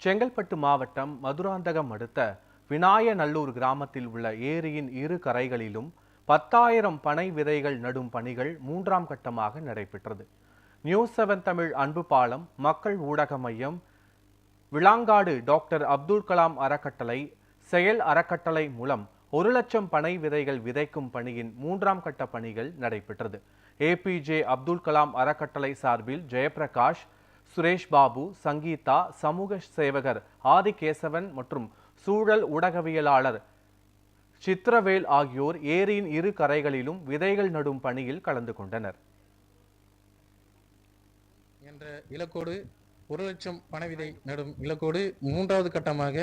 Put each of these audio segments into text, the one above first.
செங்கல்பட்டு மாவட்டம் மதுராந்தகம் அடுத்த விநாயநல்லூர் கிராமத்தில் உள்ள ஏரியின் இரு கரைகளிலும் 10,000 பனை விதைகள் நடும் பணிகள் 3ஆம் கட்டமாக நடைபெற்றது. நியூஸ் 7 தமிழ் அன்பு பாலம், மக்கள் ஊடக மையம், விளாங்காடு டாக்டர் அப்துல் கலாம் அறக்கட்டளை, செயல் அறக்கட்டளை மூலம் 1 லட்சம் பனை விதைகள் விதைக்கும் பணியின் 3ஆம் கட்ட பணிகள் நடைபெற்றது. ஏபிஜே அப்துல் கலாம் அறக்கட்டளை சார்பில் ஜெயபிரகாஷ், சுரேஷ் பாபு, சங்கீதா, சமூக சேவகர் ஆதிகேசவன் மற்றும் சூழல் ஊடகவியலாளர் சித்திரவேல் ஆகியோர் ஏரியின் இரு கரைகளிலும் விதைகள் நடும் பணியில் கலந்து கொண்டனர். என்ற இலக்கோடு 1 லட்சம் பனை விதை நடும் இலக்கோடு 3வது கட்டமாக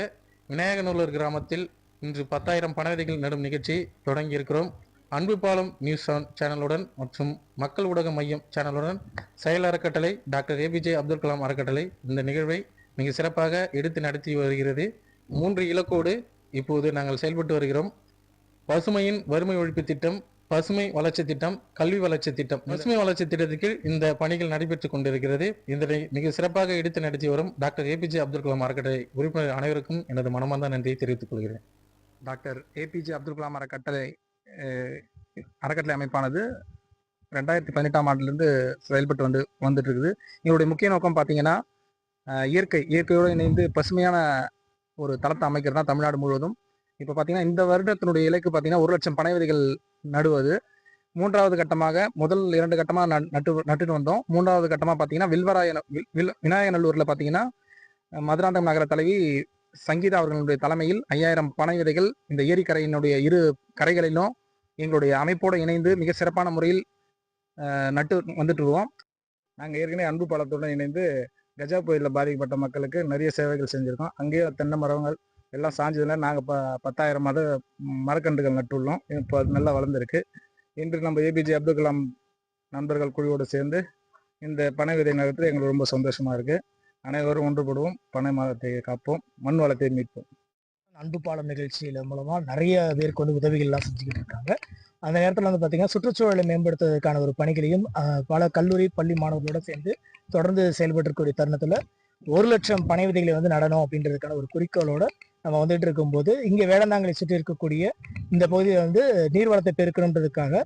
விநாயகநல்லூர் கிராமத்தில் இன்று 10,000 பனை விதைகள் நடும் நிகழ்ச்சி தொடங்கி இருக்கிறோம். அன்பு பாலம் நியூஸ் 7 சேனலுடன் மற்றும் மக்கள் ஊடக மையம் சேனலுடன் செயல் அறக்கட்டளை டாக்டர் ஏபிஜே அப்துல் கலாம் அறக்கட்டளை இந்த நிகழ்வை மிக சிறப்பாக எடுத்து நடத்தி வருகிறது. 3 இலக்கோடு இப்போது நாங்கள் செயல்பட்டு வருகிறோம். பசுமையின் வறுமை ஒழிப்பு திட்டம், பசுமை வளர்ச்சி திட்டம், கல்வி வளர்ச்சி திட்டம், பசுமை வளர்ச்சி திட்டத்திற்கு இந்த பணிகள் நடைபெற்றுக் கொண்டிருக்கிறது. இதனை மிக சிறப்பாக எடுத்து நடத்தி வரும் டாக்டர் ஏபிஜே அப்துல் கலாம் அறக்கட்டளை உறுப்பினர் அனைவருக்கும் எனது மனமார்ந்த நன்றியை தெரிவித்துக் கொள்கிறேன். டாக்டர் ஏபிஜே அப்துல் கலாம் அறக்கட்டளை அமைப்பானது 2018ஆம் ஆண்டிலிருந்து செயல்பட்டு வந்துட்டு இருக்குது. எங்களுடைய முக்கிய நோக்கம் பார்த்தீங்கன்னா இயற்கையோடு இணைந்து பசுமையான ஒரு தளத்தை அமைக்கிறது தான் தமிழ்நாடு முழுவதும். இப்போ பார்த்தீங்கன்னா இந்த வருடத்தினுடைய இலக்கு பார்த்தீங்கன்னா 1 லட்சம் பனை விதைகள் நடுவது. 3வது கட்டமாக முதல் 2 கட்டமாக நட்டுட்டு வந்தோம். 3வது கட்டமாக பார்த்தீங்கன்னா விநாயகநல்லூரில் பார்த்தீங்கன்னா மதுராந்தகம் நகர தலைவி சங்கீதா அவர்களுடைய தலைமையில் 5,000 பனை விதைகள் இந்த ஏரிக்கரையினுடைய இரு கரைகளிலும் எங்களுடைய அமைப்போடு இணைந்து மிக சிறப்பான முறையில் நட்டு வந்துட்டு இருக்கோம். நாங்கள் ஏற்கனவே அன்பு பாலத்துடன் இணைந்து கஜா புயலில் பாதிக்கப்பட்ட மக்களுக்கு நிறைய சேவைகள் செஞ்சுருக்கோம். அங்கேயே தென்னை மரங்கள் எல்லாம் சாஞ்சதில் நாங்கள் 10,000 மரக்கன்றுகள் நட்டுள்ளோம். இப்போ அது நல்லா வளர்ந்துருக்கு. இன்று நம்ம ஏபிஜே அப்துல் கலாம் நண்பர்கள் குழுவோடு சேர்ந்து இந்த பனை விதை நடுறது எங்களுக்கு ரொம்ப சந்தோஷமாக இருக்குது. அனைவரும் ஒன்றுபடுவோம், பனை மரத்தை காப்போம், மண் வளத்தை மீட்போம். அன்பு பாலம் நிகழ்ச்சியில மூலமா நிறைய பேருக்கு உதவிகள்லாம் செஞ்சுக்கிட்டு இருக்காங்க. அந்த நேரத்தில் பார்த்தீங்கன்னா சுற்றுச்சூழலை மேம்படுத்துவதற்கான ஒரு பணிகளையும் பல கல்லூரி பள்ளி மாணவர்களோட சேர்ந்து தொடர்ந்து செயல்பட்டு இருக்கக்கூடிய தருணத்துல 1 லட்சம் பனை விதைகளை நடணும் அப்படின்றதுக்கான ஒரு குறிக்கோளோட நம்ம வந்துட்டு இருக்கும்போது இங்கே வேடந்தாங்கலை சுற்றி இருக்கக்கூடிய இந்த பகுதியில் நீர்வளத்தை பெருக்கணுன்றதுக்காக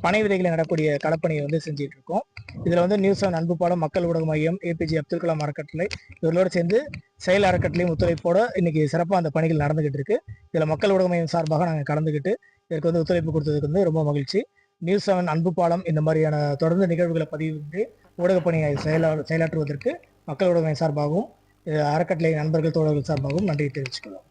பனை விதைகளை நடக்கூடிய களப்பணியை செஞ்சுட்டு இருக்கோம். இதில் நியூஸ் 7 அன்பு பாலம், மக்கள் ஊடக மையம், ஏபிஜே அப்துல் கலாம் அறக்கட்டளை இவர்களோட சேர்ந்து செயல் அறக்கட்டளையும் ஒத்துழைப்போட இன்னைக்கு சிறப்பாக அந்த பணிகள் நடந்துகிட்டு இருக்கு. இதில் மக்கள் ஊடக மையம் சார்பாக நாங்கள் கலந்துக்கிட்டு இதற்கு ஒத்துழைப்பு கொடுத்ததுக்கு ரொம்ப மகிழ்ச்சி. நியூஸ் 7 அன்பு பாலம் இந்த மாதிரியான தொடர்ந்து நிகழ்வுகளை பதிவு ஊடகப் பணியை செயலாற்றுவதற்கு மக்கள் ஊடக மையம் சார்பாகவும் அறக்கட்டளை நண்பர்கள் தோழர்கள் சார்பாகவும் நன்றி தெரிவிச்சுக்கலாம்.